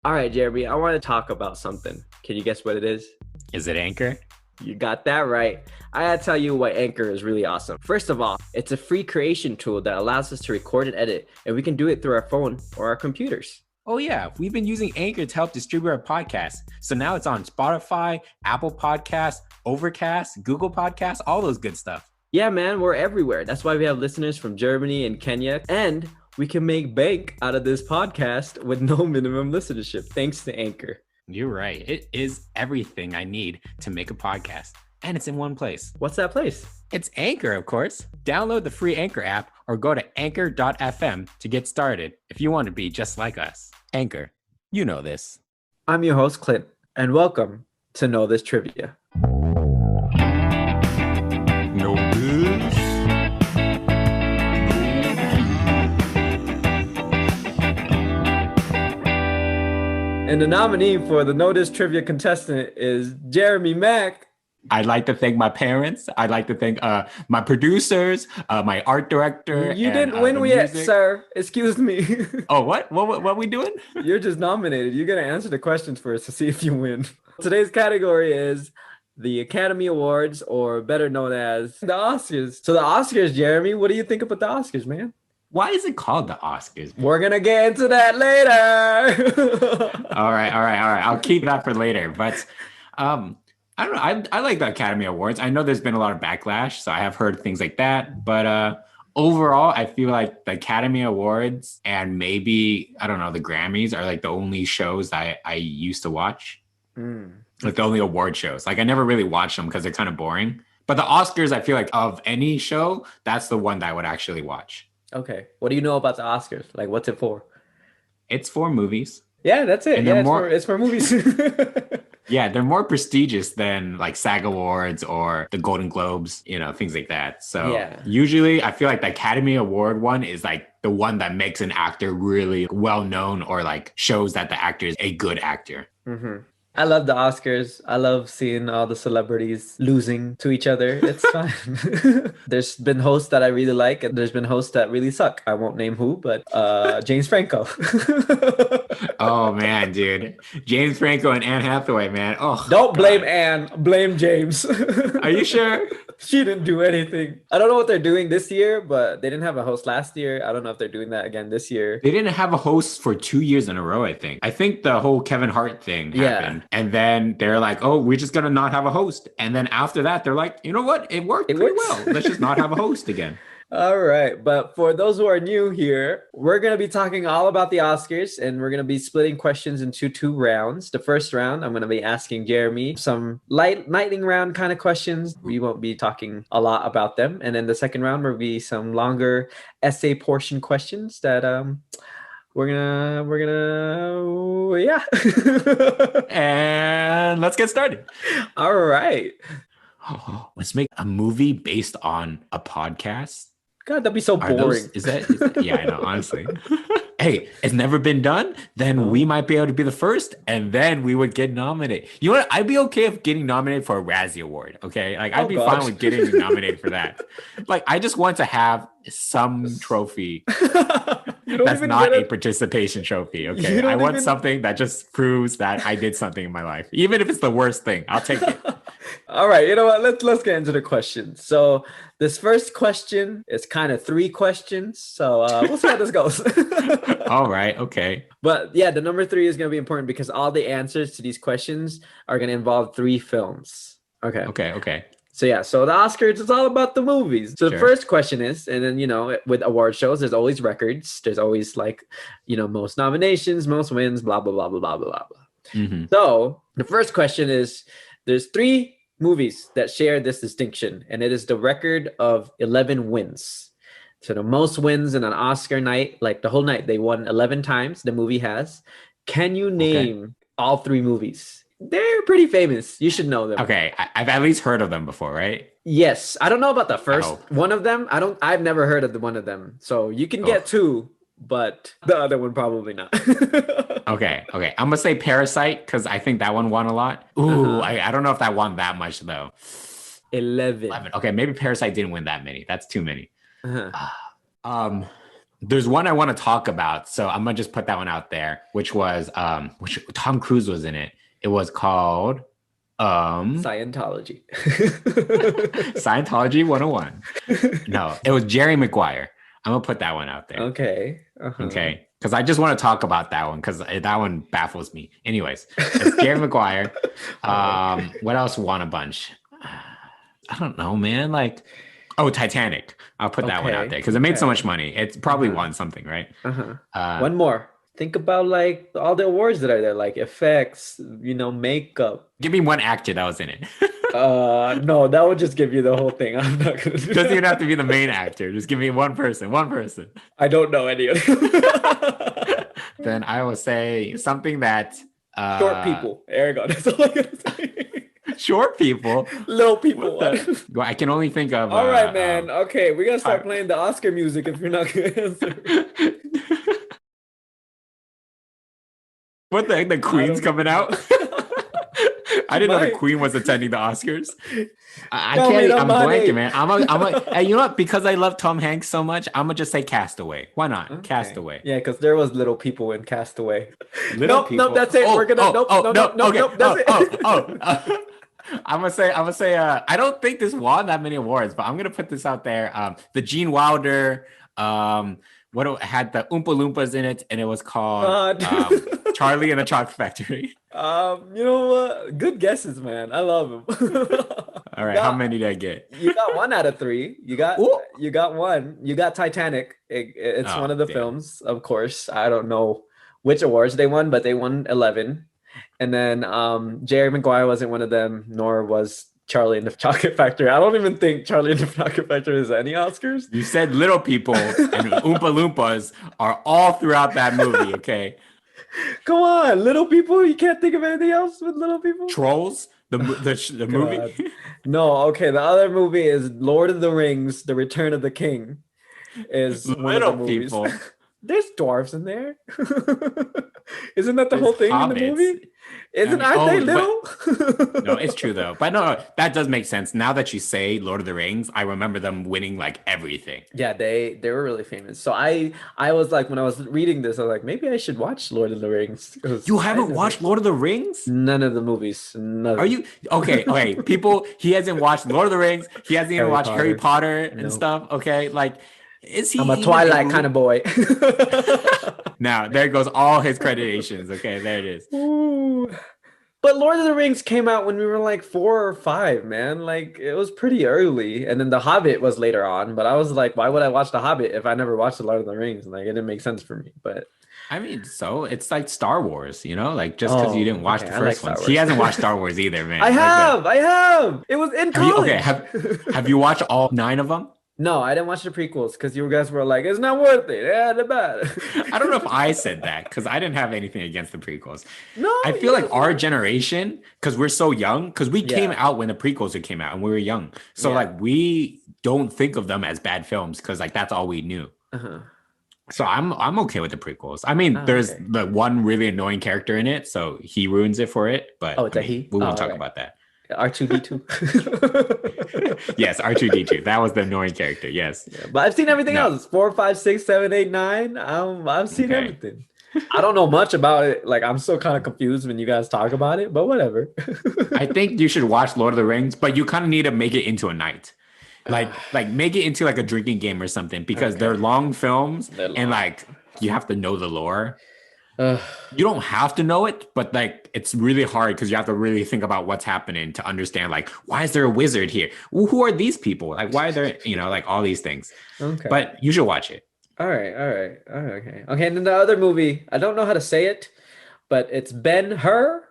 All right, Jeremy, I want to talk about something. Can you guess what it is? Is it Anchor? You got that right. I gotta tell you why Anchor is really awesome. First of all, it's a free creation tool that allows us to record and edit, and we can do it through our phone or our computers. Oh yeah, we've been using Anchor to help distribute our podcast. So now it's on Spotify, Apple Podcasts, Overcast, Google Podcasts, all those good stuff. Yeah, man, we're everywhere. That's why we have listeners from Germany and Kenya, and we can make bank out of this podcast with no minimum listenership, thanks to Anchor. You're right. It is everything I need to make a podcast. And it's in one place. What's that place? It's Anchor, of course. Download the free Anchor app or go to anchor.fm to get started if you want to be just like us. Anchor, you know this. I'm your host, Clint, and welcome to Know This Trivia. Know this? And the nominee for the Know This Trivia contestant is Jeremy Mack. I'd like to thank my parents. I'd like to thank my producers, my art director. You didn't win yet, sir. Excuse me. Oh, what? What we doing? You're just nominated. You're going to answer the questions first to see if you win. Today's category is the Academy Awards, or better known as the Oscars. So the Oscars, Jeremy, what do you think about the Oscars, man? Why is it called the Oscars? We're going to get into that later. All right. I'll keep that for later. But I don't know. I like the Academy Awards. I know there's been a lot of backlash, so I have heard things like that. But overall, I feel like the Academy Awards and maybe, I don't know, the Grammys are like the only shows that I used to watch. Like the only award shows. Like I never really watched them because they're kind of boring. But the Oscars, I feel like of any show, that's the one that I would actually watch. Okay. What do you know about the Oscars? Like, what's it for? It's for movies. Yeah, that's it. And Yeah, it's for movies. Yeah, they're more prestigious than like SAG Awards or the Golden Globes, things like that. So yeah. Usually I feel like the Academy Award one is like the one that makes an actor really well known or like shows that the actor is a good actor. Mm-hmm. I love the Oscars. I love seeing all the celebrities losing to each other. It's fun. There's been hosts that I really like, and there's been hosts that really suck. I won't name who, but James Franco. Oh, man, dude. James Franco and Anne Hathaway, man. Oh, don't blame Anne. Blame James. Are you sure? She didn't do anything. I don't know what they're doing this year, but they didn't have a host last year. I don't know if they're doing that again this year. They didn't have a host for 2 years in a row, I think. I think the whole Kevin Hart thing happened. And then they're like, oh, we're just going to not have a host. And then after that, they're like, you know what? It worked pretty well. Let's just not have a host again. All right. But for those who are new here, we're going to be talking all about the Oscars, and we're going to be splitting questions into 2 rounds. The first round, I'm going to be asking Jeremy some lightning round kind of questions. We won't be talking a lot about them. And then the second round will be some longer essay portion questions that we're gonna And let's get started. All right. Let's make a movie based on a podcast. God, that'd be so boring. Is that yeah, I know, honestly. Hey, it's never been done. Then we might be able to be the first, and then we would get nominated. You know what? I'd be okay with getting nominated for a Razzie Award. Okay, like I'd be fine with getting nominated for that. Like I just want to have some trophy that's not a participation trophy. Okay, I want something that just proves that I did something in my life, even if it's the worst thing. I'll take it. All right, you know what? Let's get into the questions. So this first question is kind of 3 questions. So we'll see how this goes. All right. Okay. But yeah, the number 3 is going to be important because all the answers to these questions are going to involve 3 films. Okay. So yeah, so the Oscars is all about the movies. So the first question is, and then, with award shows, there's always records. There's always like, most nominations, most wins, blah, blah, blah, blah, blah, blah, blah. Mm-hmm. So the first question is, there's 3 movies that share this distinction, and it is the record of 11 wins. So the most wins in an Oscar night, like the whole night, they won 11 times, the movie has. Can you name all 3 movies? They're pretty famous. You should know them. Okay, I've at least heard of them before, right? Yes. I don't know about the first one of them. I've never heard of the one of them. So you can get 2, but the other one probably not. Okay. I'm gonna say Parasite because I think that one won a lot. Ooh, I don't know if that won that much though. 11. Okay, maybe Parasite didn't win that many. That's too many. There's one I want to talk about, so I'm gonna just put that one out there, which was which Tom Cruise was in it. It was called Scientology. Scientology 101. No, it was Jerry Maguire. I'm gonna put that one out there. Okay. Okay. Because I just want to talk about that one because that one baffles me. Anyways, it's Jerry Maguire. What else won a bunch? I don't know, man. Like, oh, Titanic. I'll put that one out there because it made so much money. It's probably won something, right? One more. Think about like all the awards that are there, like effects, makeup. Give me one actor that was in it. No, that would just give you the whole thing. I'm not gonna do Doesn't even have to be the main actor. Just give me one person. I don't know any of them. Then I will say something that short people. Aragon. That's all I gotta say. Short people. Little people. Well, I can only think of. All right, man. Okay, we're gonna start playing the Oscar music if you're not gonna answer. What the Queen's coming out? I didn't know the Queen was attending the Oscars. I can't. I'm blanking, man. You know what? Because I love Tom Hanks so much, I'm gonna just say Castaway. Why not? Okay. Castaway. Yeah, because there was little people in Castaway. Nope. That's it. We're gonna. Nope. That's it. I'm gonna say. I don't think this won that many awards, but I'm gonna put this out there. The Gene Wilder. What it had the Oompa Loompas in it, and it was called Charlie and the Chocolate Factory. You know what? Good guesses, man. I love them. All right, how many did I get? You got 1 out of 3. You got one. You got Titanic. It's one of the films, of course. I don't know which awards they won, but they won 11. And then Jerry Maguire wasn't one of them, nor was Charlie and the Chocolate Factory. I don't even think Charlie and the Chocolate Factory has any Oscars. You said little people and Oompa Loompas are all throughout that movie, okay? Come on, little people? You can't think of anything else with little people? Trolls? The movie? No, okay. The other movie is Lord of the Rings, The Return of the King. Is little one of the movies. People. There's dwarves in there. Isn't that the whole thing hobbits. In the movie? Aren't they little? No, it's true though. But no, that does make sense. Now that you say Lord of the Rings, I remember them winning like everything. Yeah, they were really famous. So I was like, when I was reading this, I was like, maybe I should watch Lord of the Rings. You haven't watched Lord of the Rings? None of the movies. None. Are you okay? People, he hasn't watched Lord of the Rings. He hasn't even watched Harry Potter and stuff. Okay, like. Is he? I'm a Twilight kind of boy. Now there goes all his accreditations. Okay, there it is. Ooh. But Lord of the Rings came out when we were like 4 or 5, man. Like it was pretty early, and then The Hobbit was later on. But I was like, why would I watch The Hobbit if I never watched The Lord of the Rings? Like it didn't make sense for me. But I mean, so it's like Star Wars, like just because you didn't watch the first one. He hasn't watched Star Wars either, man. I have. It was in college. Have you watched all 9 of them? No, I didn't watch the prequels because you guys were like, it's not worth it. Yeah, they're bad. I don't know if I said that because I didn't have anything against the prequels. No, I feel like our generation, because we're so young, because we came out when the prequels came out and we were young. So like we don't think of them as bad films because like that's all we knew. So I'm okay with the prequels. I mean, there's the one really annoying character in it, so he ruins it for it. But we won't talk about that. R2D2. Yes, R2D2. That was the annoying character. Yes. Yeah, but I've seen everything else. 4, 5, 6, 7, 8, 9. I've seen everything. I don't know much about it. Like I'm still kind of confused when you guys talk about it, but whatever. I think you should watch Lord of the Rings, but you kind of need to make it into a night. Like make it into like a drinking game or something because they're long films and like you have to know the lore. You don't have to know it, but like it's really hard because you have to really think about what's happening to understand like why is there a wizard here? Who are these people? Like why are there like all these things? Okay. But you should watch it. All right. Okay. And then the other movie, I don't know how to say it, but it's Ben-Hur.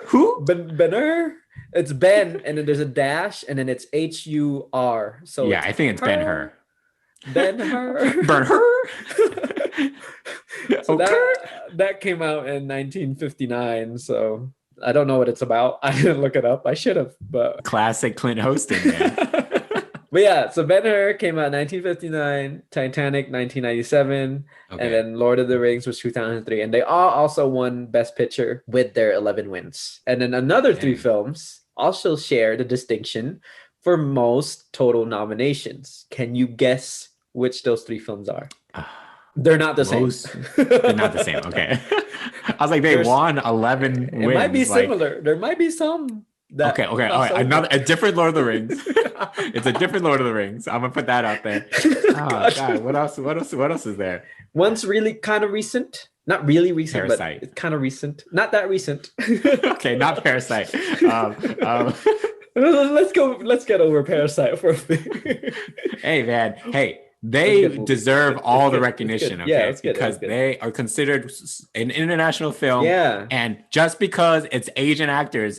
Who? Ben-Hur. It's Ben, and then there's a dash, and then it's H-U-R. So yeah, I think it's Ben-Hur. Ben-Hur. Ben-Hur. So that came out in 1959. So I don't know what it's about. I didn't look it up. I should have, but classic Clint hosting, man. But yeah, so Ben-Hur came out in 1959, Titanic 1997, and then Lord of the Rings was 2003, and they all also won Best Picture with their 11 wins. And then another 3 films also share the distinction for most total nominations. Can you guess which those 3 films are? They're not the same. They're not the same. Okay. I was like, they won 11 wins. It might be similar. There might be some. Okay. All right. A different Lord of the Rings. It's a different Lord of the Rings. I'm gonna put that out there. Oh God. What else is there? One's really kind of recent. Not really recent, Parasite. but it's kind of recent. Not that recent. Okay, not Parasite. Let's get over Parasite for a bit. Hey man. Hey. They deserve all the recognition, okay? Yeah, because they are considered an international film. Yeah. And just because it's Asian actors,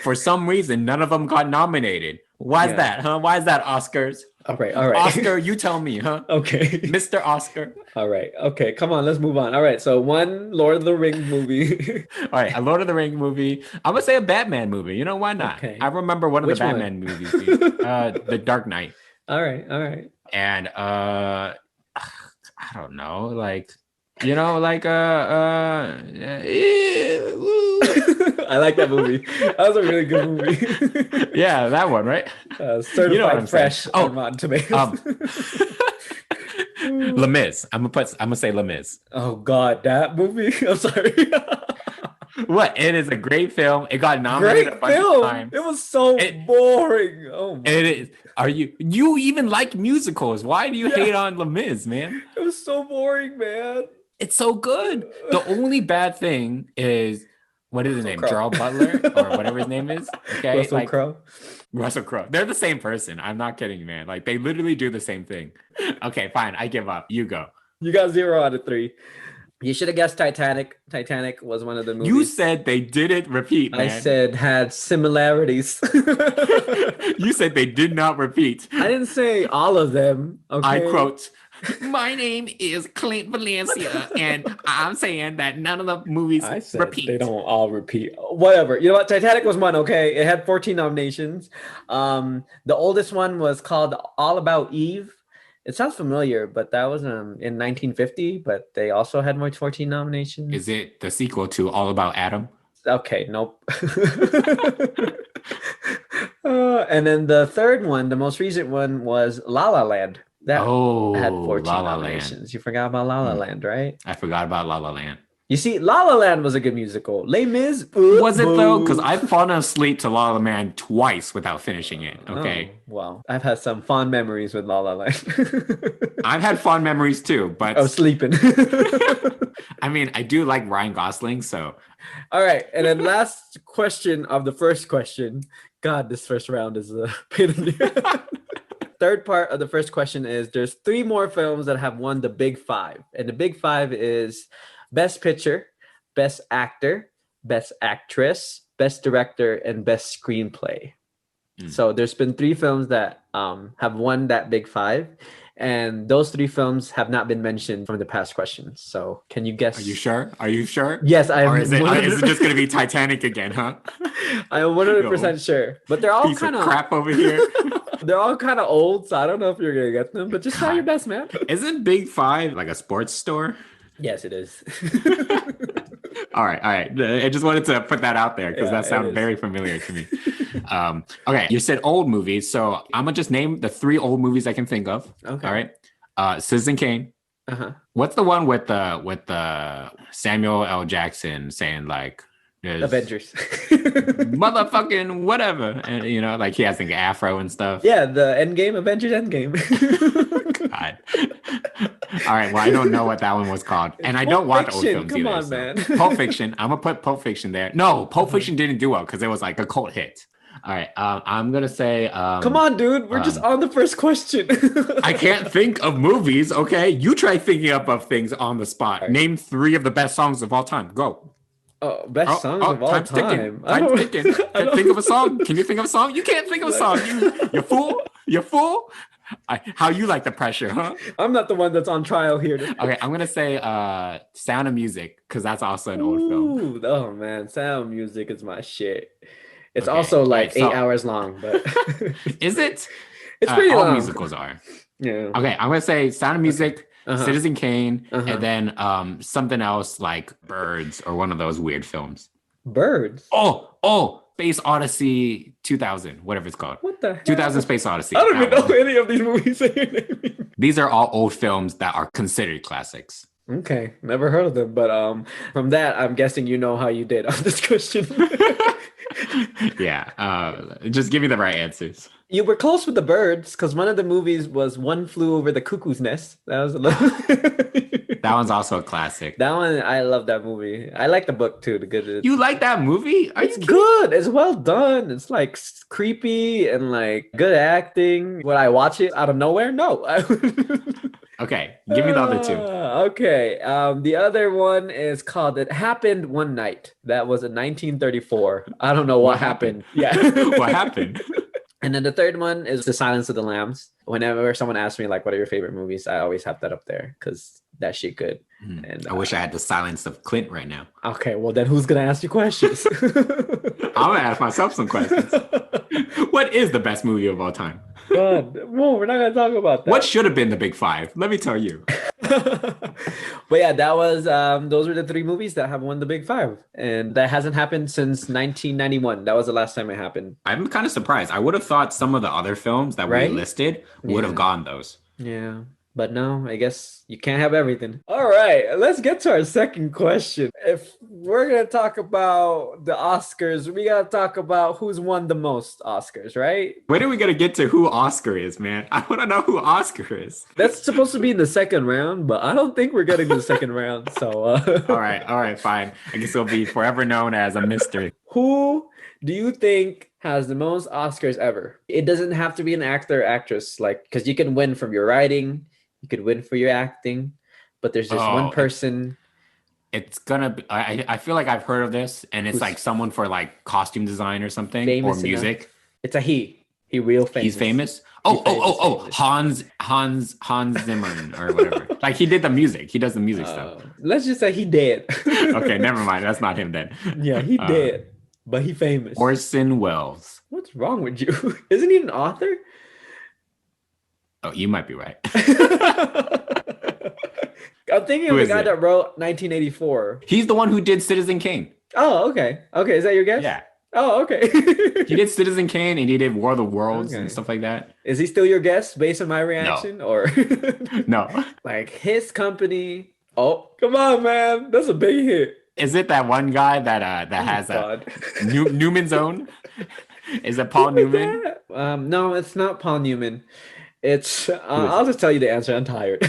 for some reason, none of them got nominated. Why is that, huh? Why is that, Oscars? All right. Oscar, you tell me, huh? Okay. Mr. Oscar. All right. Okay, come on, let's move on. All right, so one Lord of the Rings movie. All right, a Lord of the Rings movie. I'm going to say a Batman movie. You know, why not? Okay. I remember one of the Batman movies. The Dark Knight. All right. And I don't know, like, you know, like I like that movie. That was a really good movie. Yeah, that one, right? Certified fresh on Rotten Tomatoes. Les Mis. I'm gonna say Les Mis. Oh God, that movie. I'm sorry. What? It is a great film. It got nominated a bunch of times. It was so boring. Oh my. It is. Are you even like musicals? Why do you hate on Les Mis, man? It was so boring, man. It's so good. The only bad thing is, what is his name? Gerald Butler or whatever his name is. Okay, Russell Crowe. Russell Crowe. They're the same person. I'm not kidding, man. Like, they literally do the same thing. Okay, fine. I give up. You go. You got 0 out of 3. You should have guessed Titanic. Titanic was one of the movies. You said they didn't repeat, man. I said had similarities. You said they did not repeat. I didn't say all of them. Okay? I quote, "My name is Clint Valencia, and I'm saying that none of the movies repeat." They don't all repeat. Whatever. You know what? Titanic was one, okay? It had 14 nominations. The oldest one was called All About Eve. It sounds familiar, but that was in 1950, but they also had 14 nominations. Is it the sequel to All About Adam? Okay, nope. And then the third one, the most recent one, was La La Land. That had 14 nominations. Land. You forgot about La La Land, right? I forgot about La La Land. You see, La La Land was a good musical. Les Mis, was it though? Because I've fallen asleep to La La Land twice without finishing it. Okay. Oh, well, I've had some fond memories with La La Land. I've had fond memories too, but I was sleeping. I mean, I do like Ryan Gosling, so. All right, and then last question of the first question. God, this first round is a pain in the Third part of the first question is: there's 3 more films that have won the Big 5, and the Big 5 is Best Picture, Best Actor, Best Actress, Best Director, and Best Screenplay. So there's been 3 films that have won that Big 5, and those 3 films have not been mentioned from the past questions. So can you guess? Are you sure? Yes, I am. Or is it just going to be Titanic again, huh? I am 100% sure. But they're all kind of crap over here. They're all kind of old, so I don't know if you're going to get them, but just try your best, man. Isn't Big 5 like a sports store? Yes, it is. All right. I just wanted to put that out there because that sounded very familiar to me. Okay, you said old movies, so I'm gonna just name the 3 old movies I can think of. Okay. All right. Citizen Kane. What's the one with the Samuel L. Jackson saying like Avengers, motherfucking whatever, and you know, like he has the afro and stuff. Yeah, the Endgame, Avengers Endgame. God. All right, well, I don't know what that one was called, and I don't watch old films either. Come on, man. Pulp Fiction. I'm gonna put Pulp Fiction there. No, Pulp Fiction didn't do well because it was like a cult hit. All right, I'm gonna say. Come on, dude. We're just on the first question. I can't think of movies. Okay, you try thinking up of things on the spot. Right. Name 3 of the best songs of all time. Go. Oh, best songs of all time. Time's ticking. Think of a song. Can you think of a song? You can't think of a song. You fool. You fool. How you like the pressure, huh? I'm not the one that's on trial here. Okay, I'm gonna say Sound of Music because that's also an old film. Oh man, Sound of Music is my shit. It's also like 8 hours long, but is it? It's pretty long. All musicals are. Yeah. Okay, I'm gonna say Sound of Music, Citizen Kane, and then something else like Birds or one of those weird films. Birds. Oh, Space Odyssey 2000, whatever it's called. What the hell? 2000 Space Odyssey. I don't even know any of these movies that you're naming. These are all old films that are considered classics. Okay, never heard of them, but from that, I'm guessing you know how you did on this question. Yeah, just give me the right answers. You were close with the birds because one of the movies was One Flew Over the Cuckoo's Nest. That was a little. That one's also a classic. That one, I love that movie. I like the book too. The good. You like that movie? It's good. It's well done. It's like creepy and like good acting. Would I watch it out of nowhere? No. Okay, give me the other two. Okay. The other one is called It Happened One Night. That was in 1934. I don't know what happened. Yeah. What happened? And then the third one is The Silence of the Lambs. Whenever someone asks me like, what are your favorite movies? I always have that up there because that shit good. And I wish I had the silence of Clint right now. Okay, well then who's gonna ask you questions? I'm gonna ask myself some questions. What is the best movie of all time? God, well, we're not gonna talk about that. What should have been the big five? Let me tell you. But yeah, that was those were the three movies that have won the big five, and that hasn't happened since 1991. That was the last time it happened. I'm kind of surprised. I would have thought some of the other films that we listed would have gone those. Yeah. But no, I guess you can't have everything. All right, let's get to our second question. If we're going to talk about the Oscars, we got to talk about who's won the most Oscars, right? When are we going to get to who Oscar is, man? I want to know who Oscar is. That's supposed to be in the second round, but I don't think we're getting to the second round. So, All right, fine. I guess it'll be forever known as a mystery. Who do you think has the most Oscars ever? It doesn't have to be an actor or actress, like, because you can win from your writing. You could win for your acting, but there's just one person. It's gonna be, I feel like I've heard of this, and it's like someone for like costume design or something, or music. Enough. It's a he. He real famous. He's famous? Hans Zimmer or whatever. Like he did the music. He does the music stuff. Let's just say he dead. Okay, never mind. That's not him then. Yeah, he dead, but he famous. Orson Welles. What's wrong with you? Isn't he an author? Oh, you might be right. I'm thinking of the guy that wrote 1984. He's the one who did Citizen Kane. Oh, okay. Okay, is that your guess? Yeah. Oh, okay. He did Citizen Kane and he did War of the Worlds and stuff like that. Is he still your guess based on my reaction? No. Or no. Like his company. Oh, come on, man. That's a big hit. Is it that one guy that has Newman's Own? Is it Paul Newman? No, it's not Paul Newman. It's I'll just tell you the answer. I'm tired.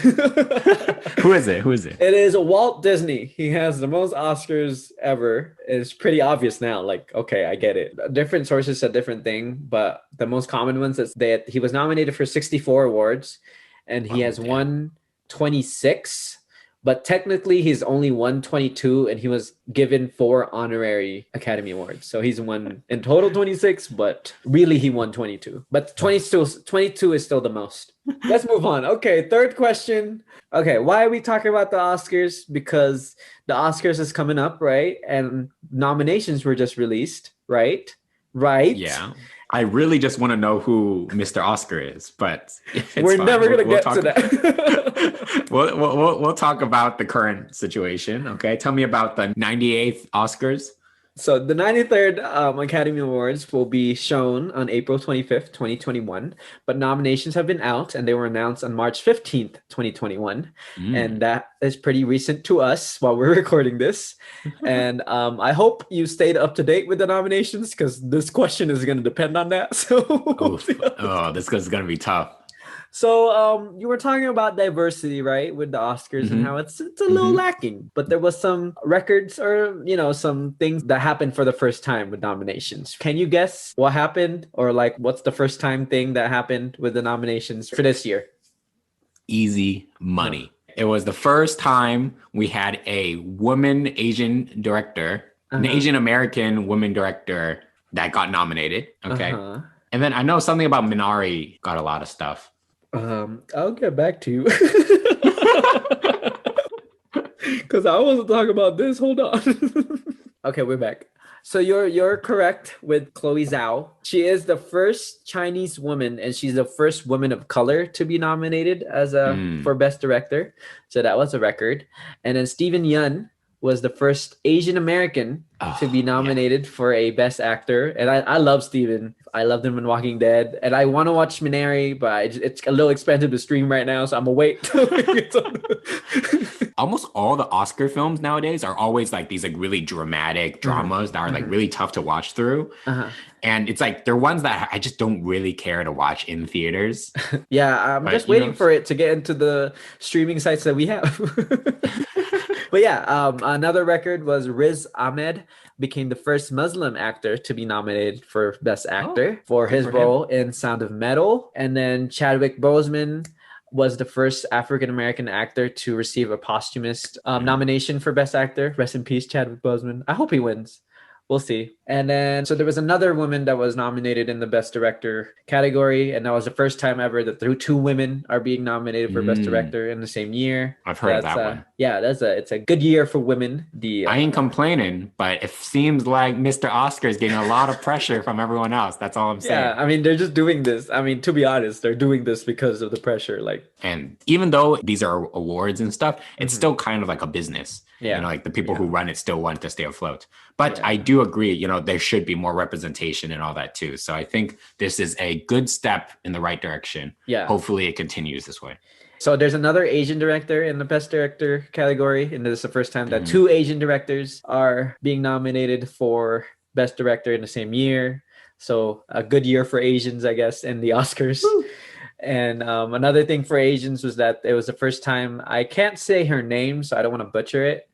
Who is it? It is Walt Disney. He has the most Oscars ever. It's pretty obvious now. Like, okay, I get it. Different sources said different thing, but the most common ones is that he was nominated for 64 awards, and he has won 26. But technically, he's only won 22, and he was given 4 honorary Academy Awards. So he's won in total 26, but really he won 22. But 22 is still the most. Let's move on. Okay, third question. Okay, why are we talking about the Oscars? Because the Oscars is coming up, right? And nominations were just released, right? Right? Yeah. I really just want to know who Mr. Oscar is, but we're never going to get to that. We'll talk about the current situation. Okay. Tell me about the 98th Oscars. So the 93rd Academy Awards will be shown on April 25th, 2021, but nominations have been out and they were announced on March 15th, 2021. And that is pretty recent to us while we're recording this. And I hope you stayed up to date with the nominations because this question is going to depend on that. So this is going to be tough. So you were talking about diversity, right, with the Oscars and how it's a little lacking, but there was some records or, some things that happened for the first time with nominations. Can you guess what happened or like what's the first time thing that happened with the nominations for this year? Easy money. It was the first time we had a woman Asian director, an Asian American woman director that got nominated. Okay. And then I know something about Minari got a lot of stuff. I'll get back to you because I wasn't talking about this. Hold on. Okay, we're back. So you're correct with Chloe Zhao. She is the first Chinese woman, and she's the first woman of color to be nominated as for Best Director. So that was a record. And then Steven Yeun was the first Asian American to be nominated for a Best Actor. And I love Steven. I loved him in Walking Dead. And I want to watch Minari, but it's a little expensive to stream right now, so I'm going to wait till it's on. Almost all the Oscar films nowadays are always like these like really dramatic dramas that are like really tough to watch through. And it's like they're ones that I just don't really care to watch in theaters. Yeah, I'm just waiting for it to get into the streaming sites that we have. But yeah, another record was Riz Ahmed became the first Muslim actor to be nominated for Best Actor for his role in Sound of Metal. And then Chadwick Boseman was the first African-American actor to receive a posthumous nomination for Best Actor. Rest in peace, Chadwick Boseman. I hope he wins. We'll see. And then, so there was another woman that was nominated in the Best Director category. And that was the first time ever that two women are being nominated for Best Director in the same year. I've heard of that one. Yeah, it's a good year for women. I ain't complaining, but it seems like Mr. Oscar is getting a lot of pressure from everyone else. That's all I'm saying. Yeah, I mean, they're just doing this. I mean, to be honest, they're doing this because of the pressure. And even though these are awards and stuff, it's still kind of like a business. Yeah. You know, like the people who run it still want to stay afloat. But I do agree, you know, there should be more representation and all that too. So I think this is a good step in the right direction. Yeah. Hopefully it continues this way. So there's another Asian director in the Best Director category. And this is the first time that two Asian directors are being nominated for Best Director in the same year. So a good year for Asians, I guess, in the Oscars. Woo. And another thing for Asians was that it was the first time, I can't say her name, so I don't want to butcher it,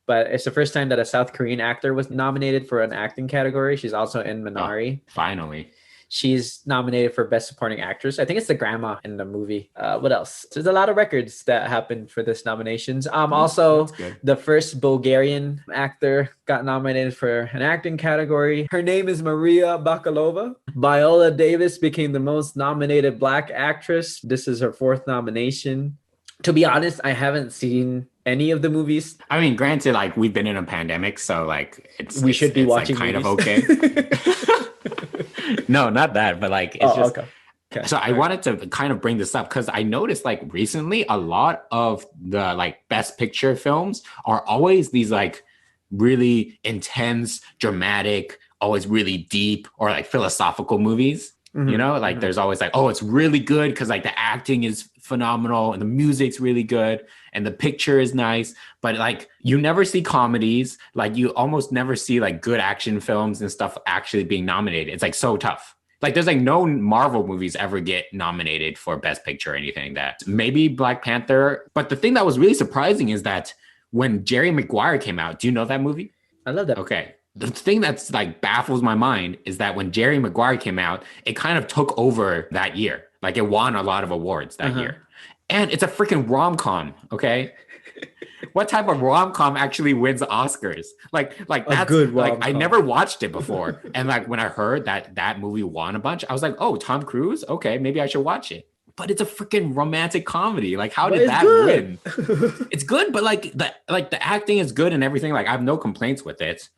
but it's the first time that a South Korean actor was nominated for an acting category. She's also in Minari. Finally. She's nominated for Best Supporting Actress. I think it's the grandma in the movie. What else? There's a lot of records that happened for this nominations. Also, the first Bulgarian actor got nominated for an acting category. Her name is Maria Bakalova. Viola Davis became the most nominated Black actress. This is her fourth nomination. To be honest, I haven't seen any of the movies. I mean, granted, like we've been in a pandemic, so like we should be watching like, kind movies. of okay. No, not that, but like it's just okay. So I wanted to kind of bring this up because I noticed like recently a lot of the like Best Picture films are always these like really intense, dramatic, always really deep or like philosophical movies. You know, like there's always like, oh, it's really good because like the acting is phenomenal and the music's really good and the picture is nice. But like you never see comedies, like you almost never see like good action films and stuff actually being nominated. It's like so tough. Like there's like no Marvel movies ever get nominated for Best Picture or anything. That maybe Black Panther. But the thing that was really surprising is that when Jerry Maguire came out, do you know that movie? I love that. Okay. The thing that's like baffles my mind is that when Jerry Maguire came out, it kind of took over that year. Like it won a lot of awards that year. And it's a freaking rom-com, okay? What type of rom-com actually wins Oscars? Like that's good rom-com. Like I never watched it before. And like when I heard that movie won a bunch, I was like, oh, Tom Cruise? Okay, maybe I should watch it. But it's a freaking romantic comedy. Like, how did that win? It's good, but like the acting is good and everything. Like I have no complaints with it.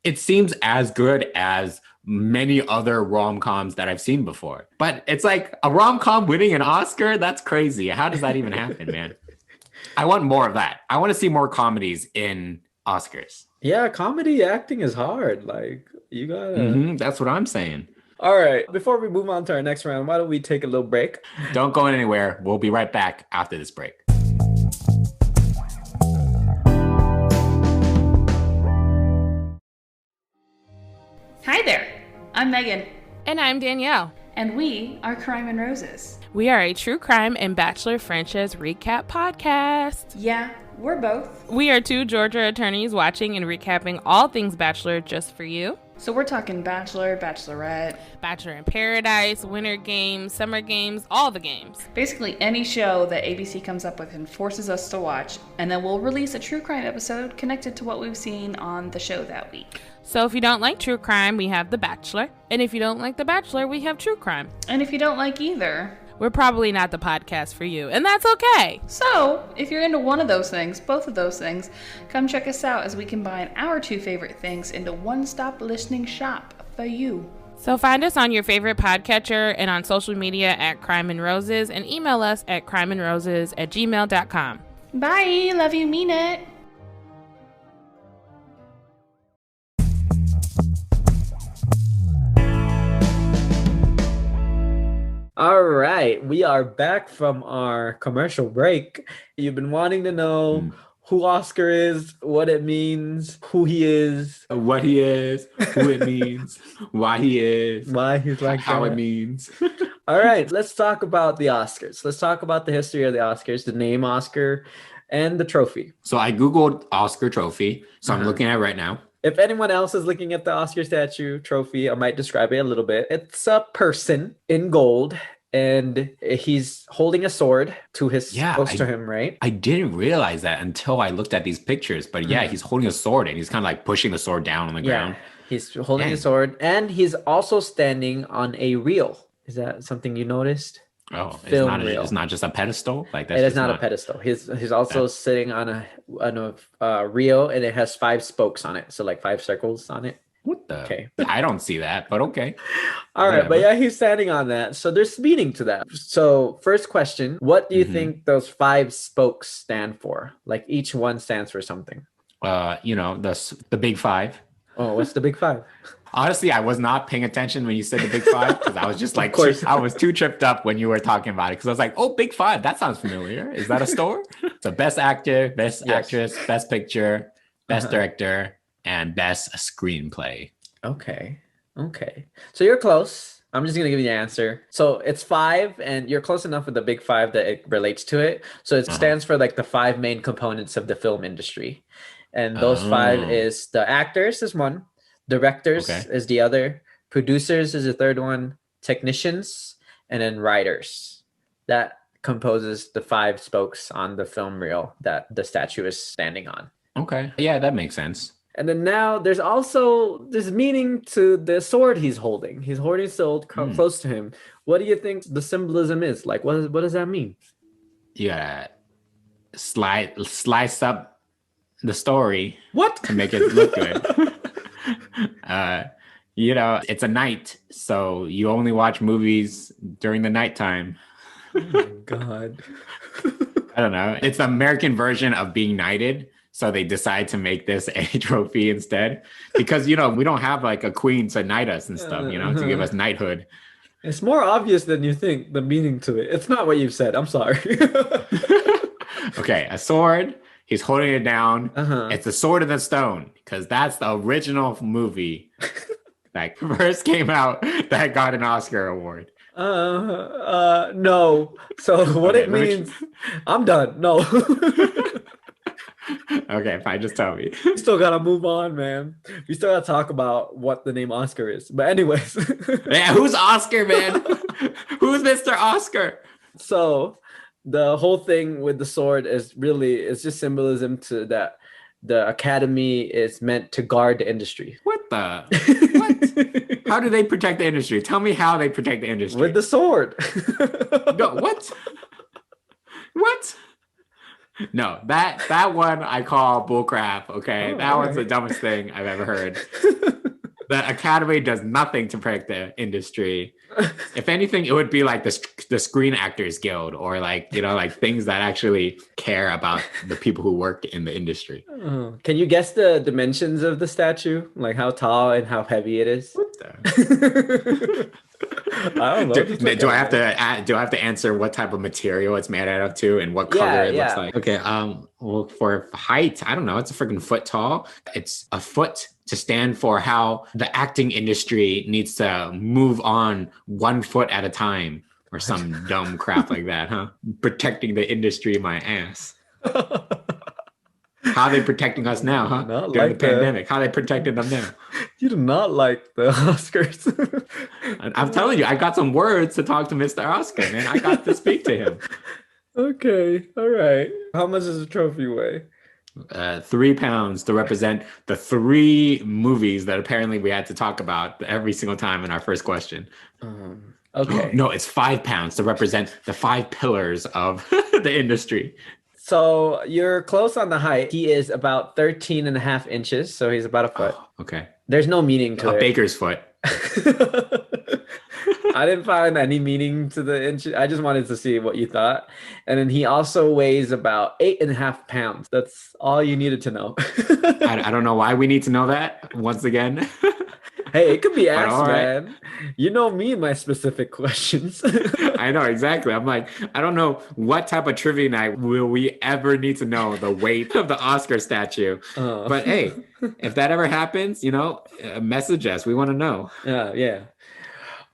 It seems as good as many other rom-coms that I've seen before. But it's like a rom-com winning an Oscar? That's crazy. How does that even happen, man? I want more of that. I want to see more comedies in Oscars. Yeah, comedy acting is hard. Like, you gotta... That's what I'm saying. All right. Before we move on to our next round, why don't we take a little break? Don't go anywhere. We'll be right back after this break. Hi there, I'm Megan. And I'm Danielle. And we are Crime and Roses. We are a true crime and Bachelor franchise recap podcast. Yeah, we're both. We are two Georgia attorneys watching and recapping all things Bachelor just for you. So we're talking Bachelor, Bachelorette, Bachelor in Paradise, Winter Games, Summer Games, all the games. Basically any show that ABC comes up with and forces us to watch, and then we'll release a true crime episode connected to what we've seen on the show that week. So if you don't like true crime, we have The Bachelor. And if you don't like The Bachelor, we have true crime. And if you don't like either, we're probably not the podcast for you, and that's okay. So if you're into one of those things, both of those things, come check us out as we combine our two favorite things into one-stop listening shop for you. So find us on your favorite podcatcher and on social media at Crime and Roses, and email us at crimeandroses@gmail.com. Bye. Love you. Mean it. All right, we are back from our commercial break. You've been wanting to know who Oscar is, what it means, who he is, what he is, who it means, why he is, why he's like how that. it means. All right, let's talk about the Oscars. Let's talk about the history of the Oscars, the name Oscar, and the trophy. So I Googled Oscar trophy. So I'm looking at it right now. If anyone else is looking at the Oscar statue trophy, I might describe it a little bit. It's a person in gold, and he's holding a sword to his close to him, right? I didn't realize that until I looked at these pictures. But yeah, he's holding a sword, and he's kind of like pushing the sword down on the ground. He's holding a sword, and he's also standing on a reel. Is that something you noticed? Oh, it's not just a pedestal. Like that's it is not a pedestal. He's also sitting on a reel, and it has 5 spokes on it, so like 5 circles on it. What the? Okay, I don't see that, but okay. All right, but yeah, he's standing on that, so there's meaning to that. So first question: what do you think those 5 spokes stand for? Like each one stands for something. The big 5. Oh, what's the big 5? Honestly, I was not paying attention when you said the big 5 because I was just like, I was too tripped up when you were talking about it because I was like, oh, big 5, that sounds familiar. Is that a store? So best actor, best actress, best picture, best director, and best screenplay. Okay. So you're close. I'm just going to give you the answer. So it's 5, and you're close enough with the big 5 that it relates to it. So it stands for like the 5 main components of the film industry. And those 5 is the actors is one. Directors is the other, producers is the third one, technicians, and then writers. That composes the 5 spokes on the film reel that the statue is standing on. Okay. Yeah, that makes sense. And then now there's meaning to the sword he's holding. He's holding a sword close to him. What do you think the symbolism is? Like, what does that mean? Yeah. Slice up the story. What? To make it look good. It's a night, so you only watch movies during the nighttime. Oh my God. I don't know. It's the American version of being knighted. So they decide to make this a trophy instead because, we don't have like a queen to knight us and stuff, to give us knighthood. It's more obvious than you think, the meaning to it. It's not what you've said. I'm sorry. Okay, a sword. He's holding it down. It's the Sword in the Stone because that's the original movie that first came out that got an Oscar award. No. So what it means, I'm done. No. Okay, fine. Just tell me. We still gotta move on, man. We still gotta talk about what the name Oscar is. But anyways. Yeah, who's Oscar, man? Who's Mr. Oscar? So the whole thing with the sword is just symbolism to that the Academy is meant to guard the industry. What? How do they protect the industry? Tell me how they protect the industry. With the sword. No, what? What? No, that one I call bullcrap, okay? That one's the dumbest thing I've ever heard. The Academy does nothing to protect the industry. If anything, it would be like the Screen Actors Guild or like things that actually care about the people who work in the industry. Can you guess the dimensions of the statue? Like how tall and how heavy it is? What the? I don't know. Do I have to answer what type of material it's made out of too and what color it looks like? Okay. Well, for height, I don't know. It's a freaking foot tall. It's a foot to stand for how the acting industry needs to move on 1 foot at a time or some dumb crap like that, huh? Protecting the industry, my ass. How are they protecting us now, huh? During the pandemic. How are they protecting them now? You do not like the Oscars. I'm telling you, I got some words to talk to Mr. Oscar, man. I got to speak to him. Okay. All right. How much does the trophy weigh? 3 pounds to represent the 3 movies that apparently we had to talk about every single time in our first question. Okay. No, it's 5 pounds to represent the 5 pillars of the industry. So you're close on the height. He is about 13 and a half inches. So he's about a foot. Oh, okay. There's no meaning to it. A baker's foot. I didn't find any meaning to the inch. I just wanted to see what you thought. And then he also weighs about 8.5 pounds. That's all you needed to know. I don't know why we need to know that once again. Hey, it could be asked, man. You know me and my specific questions. I know, exactly. I'm like, I don't know what type of trivia night will we ever need to know the weight of the Oscar statue. But hey, if that ever happens, message us. We want to know. Yeah.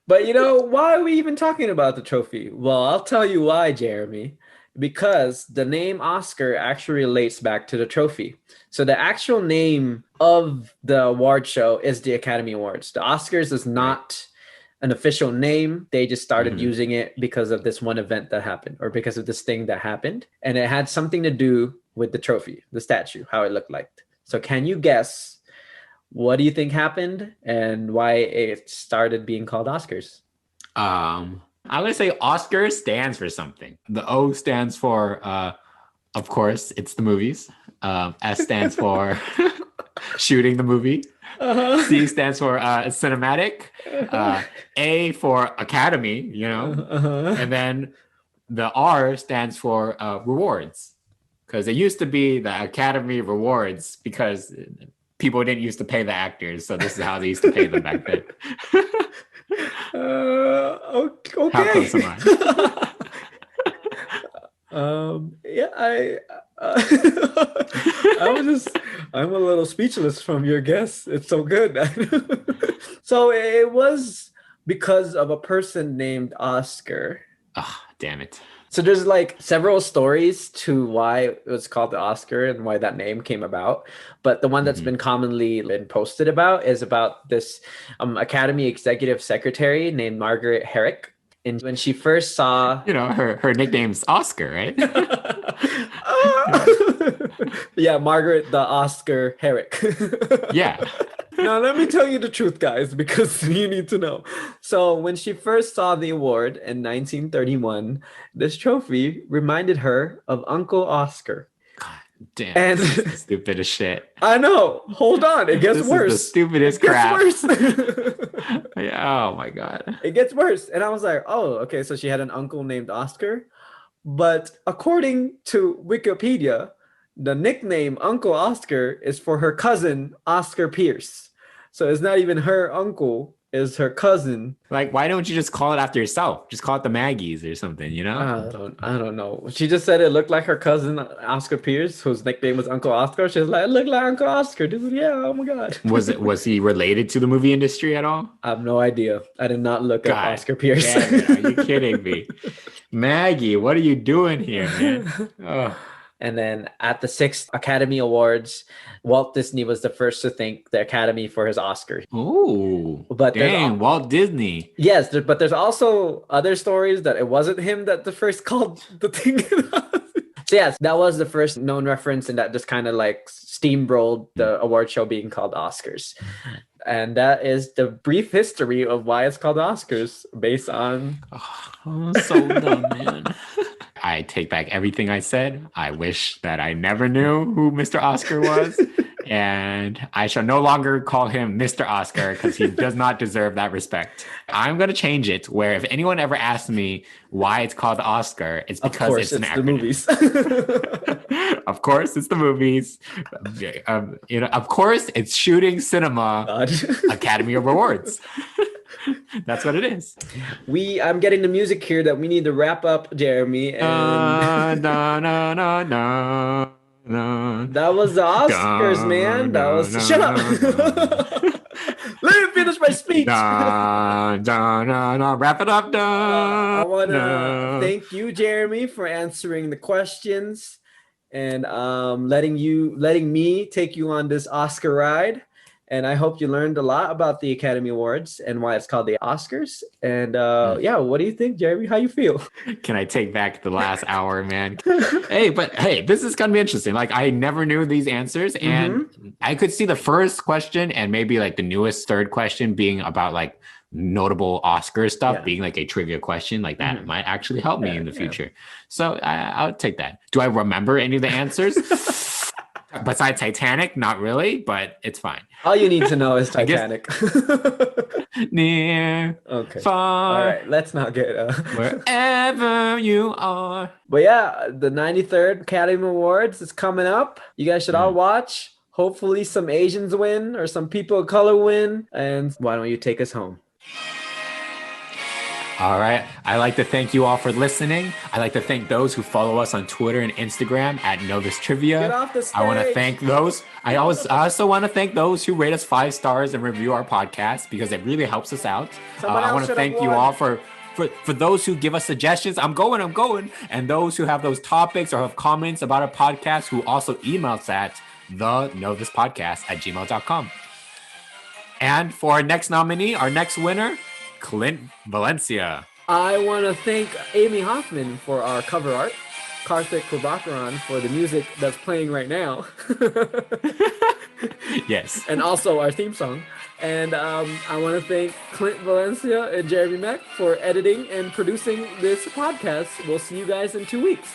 But why are we even talking about the trophy? Well, I'll tell you why, Jeremy. Because the name Oscar actually relates back to the trophy. So the actual name of the award show is the Academy Awards. The Oscars is not an official name. They just started using it because of this one event that happened, or because of this thing that happened. And it had something to do with the trophy, the statue, how it looked like. So can you guess, what do you think happened and why it started being called Oscars? I'm going to say Oscar stands for something. The O stands for, of course, it's the movies. S stands for shooting the movie. C stands for cinematic. A for Academy, And then the R stands for rewards. Because it used to be the Academy Rewards because people didn't used to pay the actors. So this is how they used to pay them back then. Okay. How close am I? I'm a little speechless from your guess. It's so good. So it was because of a person named Oscar. Oh, damn it. So there's several stories to why it was called the Oscar and why that name came about. But the one that's been commonly been posted about is about this Academy executive secretary named Margaret Herrick. And when she first saw... her nickname's Oscar, right? Yeah, Margaret the Oscar Herrick. Yeah. Now, let me tell you the truth, guys, because you need to know. So when she first saw the award in 1931, this trophy reminded her of Uncle Oscar. God damn, and this is the stupidest shit. I know. Hold on. It gets worse. Is the stupidest crap. It gets worse. Oh, my God. It gets worse. And I was like, oh, okay, so she had an uncle named Oscar. But according to Wikipedia, the nickname Uncle Oscar is for her cousin, Oscar Pierce. So it's not even her uncle, it's her cousin. Why don't you just call it after yourself? Just call it the Maggies or something, I don't know. She just said it looked like her cousin, Oscar Pierce, whose nickname was Uncle Oscar. She was like, it looked like Uncle Oscar. Dude, yeah, oh my God. Was he related to the movie industry at all? I have no idea. I did not look up Oscar Pierce. Damn it, are you kidding me? Maggie, what are you doing here, man? Oh. And then at the 6th Academy Awards, Walt Disney was the first to thank the Academy for his Oscar. Ooh, but dang, Walt Disney. Yes, but there's also other stories that it wasn't him that the first called the thing. So yes, that was the first known reference, and that just kind of steamrolled the award show being called Oscars. And that is the brief history of why it's called Oscars, based on... Oh, so dumb, man. I take back everything I said. I wish that I never knew who Mr. Oscar was. And I shall no longer call him Mr. Oscar because he does not deserve that respect. I'm going to change it where if anyone ever asks me why it's called Oscar, it's because it's an acronym. The movies. Of course, it's the movies. Of course, it's shooting cinema Academy Awards. That's what it is. I'm getting the music here that we need to wrap up, Jeremy. And that was the Oscars, man. Shut up. Let me finish my speech. Wrap it up. I want to thank you, Jeremy, for answering the questions and letting me take you on this Oscar ride. And I hope you learned a lot about the Academy Awards and why it's called the Oscars. And what do you think, Jeremy? How you feel? Can I take back the last hour, man? Hey, this is going to be interesting. I never knew these answers. And I could see the first question and maybe the newest third question being about notable Oscar stuff, being a trivia question that might actually help me in the future. So I'll take that. Do I remember any of the answers? Besides Titanic, not really, but it's fine. All you need to know is Titanic. Near, okay, far. All right, let's not get wherever you are. But yeah, the 93rd Academy Awards is coming up. You guys should all watch. Hopefully some Asians win or some people of color win. And why don't you take us home? All right. I'd like to thank you all for listening. I'd like to thank those who follow us on Twitter and Instagram at Novus Trivia. Get off the stage. I want to thank those. I also want to thank those who rate us 5 stars and review our podcast because it really helps us out. I want to thank you all for those who give us suggestions. I'm going. And those who have those topics or have comments about our podcast who also email us at thenovispodcast@gmail.com. And for our next nominee, our next winner, Clint Valencia. I want to thank Amy Hoffman for our cover art, Karthik Prabhakaran for the music that's playing right now. Yes. And also our theme song. And I want to thank Clint Valencia and Jeremy Mack for editing and producing this podcast. We'll see you guys in 2 weeks.